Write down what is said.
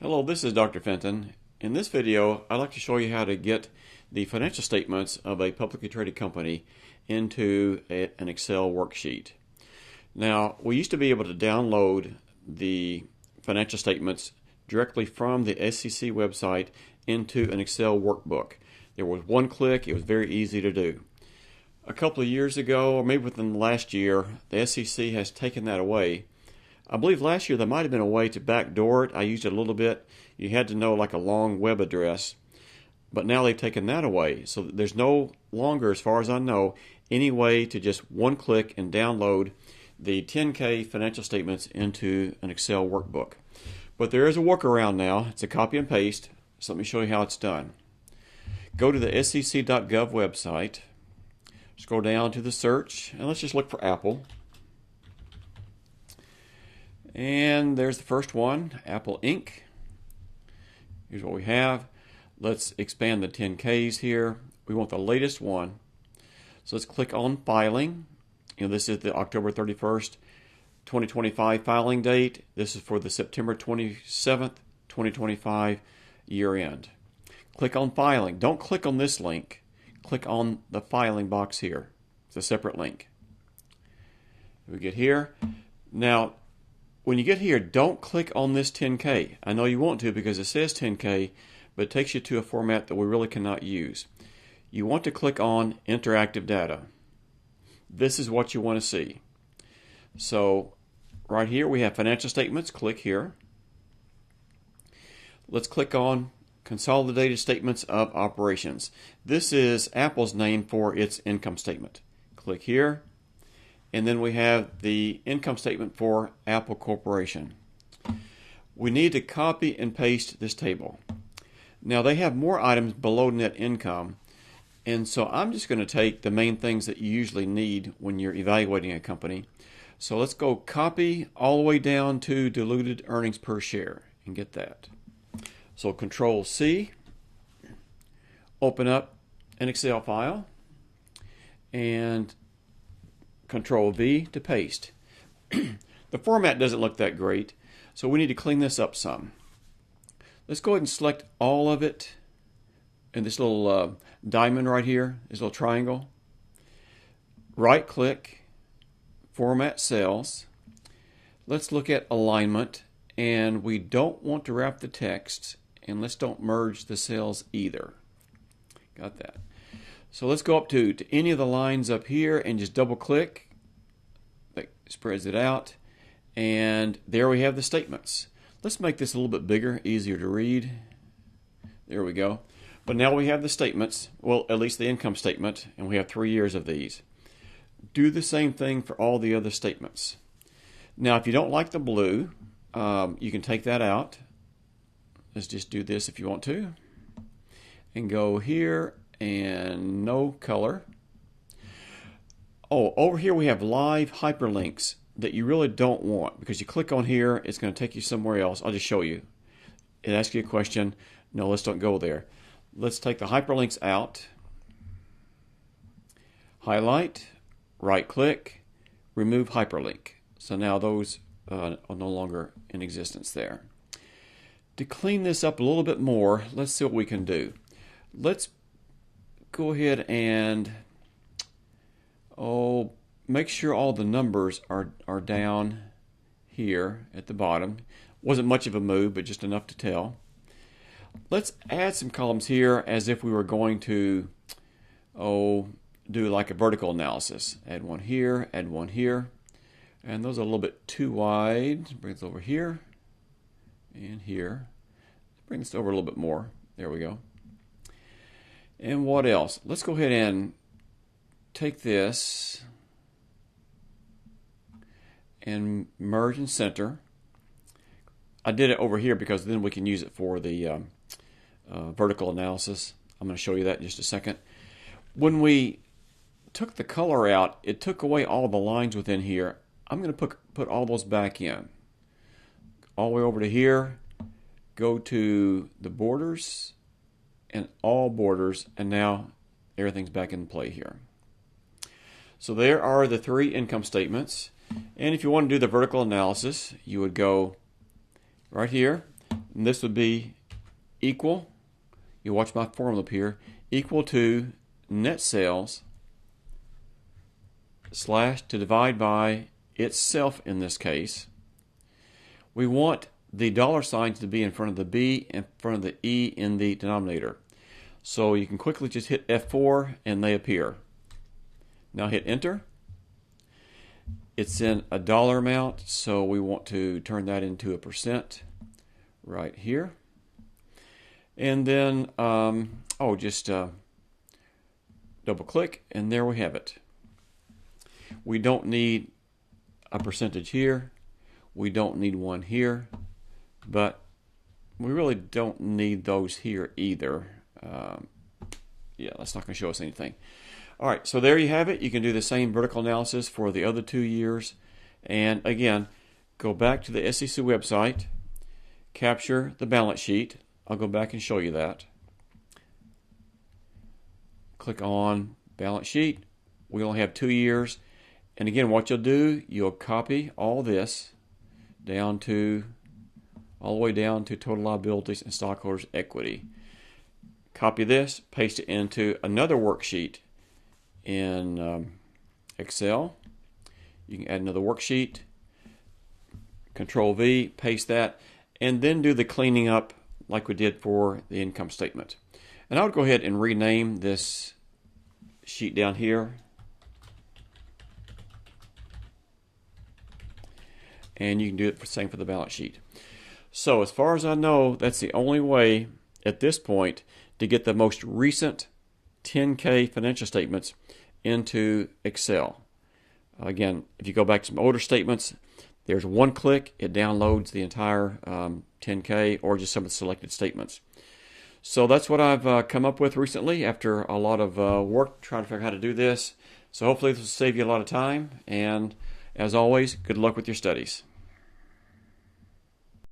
Hello, this is Dr. Fenton. In this video, I'd like to show you how to get the financial statements of a publicly traded company into an Excel worksheet. Now, we used to be able to download the financial statements directly from the SEC website into an Excel workbook. There was one click, it was very easy to do. A couple of years ago, or maybe within the last year, the SEC has taken that away. I believe last year there might have been a way to backdoor it. I used it a little bit. You had to know like a long web address. But now they've taken that away. So there's no longer, as far as I know, any way to just one click and download the 10K financial statements into an Excel workbook. But there is a workaround now. It's a copy and paste. So let me show you how it's done. Go to the sec.gov website. Scroll down to the search, and let's just look for Apple. And there's the first one, Apple Inc. Here's what we have. Let's expand the 10Ks here. We want the latest one. So let's click on Filing. This is the October 31st, 2025 filing date. This is for the September 27th, 2025 year end. Click on Filing. Don't click on this link. Click on the filing box here. It's a separate link. We get here. Now, when you get here, don't click on this 10K. I know you want to because it says 10K, but it takes you to a format that we really cannot use. You want to click on Interactive Data. This is what you want to see. So right here we have financial statements. Click here. Let's click on Consolidated Statements of Operations. This is Apple's name for its income statement. Click here. And then we have the income statement for Apple Corporation. We need to copy and paste this table. Now they have more items below net income, and so I'm just going to take the main things that you usually need when you're evaluating a company. So let's go copy all the way down to diluted earnings per share and get that. So Control C, open up an Excel file, and Control V to paste. The format doesn't look that great, so we need to clean this up some. Let's go ahead and select all of it in this little diamond right here, this little triangle. Right click, Format Cells. Let's look at alignment, and we don't want to wrap the text, and let's don't merge the cells either. Got that. So let's go up to any of the lines up here and just double click. That spreads it out. And there we have the statements. Let's make this a little bit bigger, easier to read. There we go. But now we have the statements, well, at least the income statement, and we have 3 years of these. Do the same thing for all the other statements. Now, if you don't like the blue, you can take that out. Let's just do this if you want to. And go here. And no color. Oh, over here we have live hyperlinks that you really don't want, because you click on here, it's going to take you somewhere else. I'll just show you. It asks you a question. No, let's don't go there. Let's take the hyperlinks out. Highlight, right click, remove hyperlink. So now those are no longer in existence there. To clean this up a little bit more, let's see what we can do. Let's go ahead and make sure all the numbers are down here at the bottom. Wasn't much of a move, but just enough to tell. Let's add some columns here as if we were going to do like a vertical analysis. Add one here, add one here. And those are a little bit too wide. Bring this over here and here. Bring this over a little bit more. There we go. And what else? Let's go ahead and take this and merge and center. I did it over here because then we can use it for the vertical analysis. I'm going to show you that in just a second. When we took the color out, it took away all the lines within here. I'm going to put all those back in. All the way over to here. Go to the borders. And all borders, and now everything's back in play here. So there are the 3 income statements. And if you want to do the vertical analysis, you would go right here. And this would be equal, you watch my formula up here, equal to net sales slash to divide by itself in this case. We want the dollar signs to be in front of the B and in front of the E in the denominator. So you can quickly just hit F4 and they appear. Now hit enter. It's in a dollar amount, so we want to turn that into a percent right here. And then, just double click, and there we have it. We don't need a percentage here. We don't need one here, but we really don't need those here either. Yeah, that's not going to show us anything. All right, so there you have it. You can do the same vertical analysis for the other 2 years. And again, go back to the SEC website, capture the balance sheet. I'll go back and show you that. Click on balance sheet. We only have 2 years. And again, what you'll do, you'll copy all this down to, all the way down to total liabilities and stockholders' equity. Copy this, paste it into another worksheet in Excel. You can add another worksheet, Control V, paste that, and then do the cleaning up like we did for the income statement. And I would go ahead and rename this sheet down here. And you can do it the same for the balance sheet. So as far as I know, that's the only way at this point to get the most recent 10K financial statements into Excel. Again, if you go back to some older statements, there's one click, it downloads the entire 10K or just some of the selected statements. So that's what I've come up with recently after a lot of work trying to figure out how to do this. So hopefully this will save you a lot of time. And as always, good luck with your studies.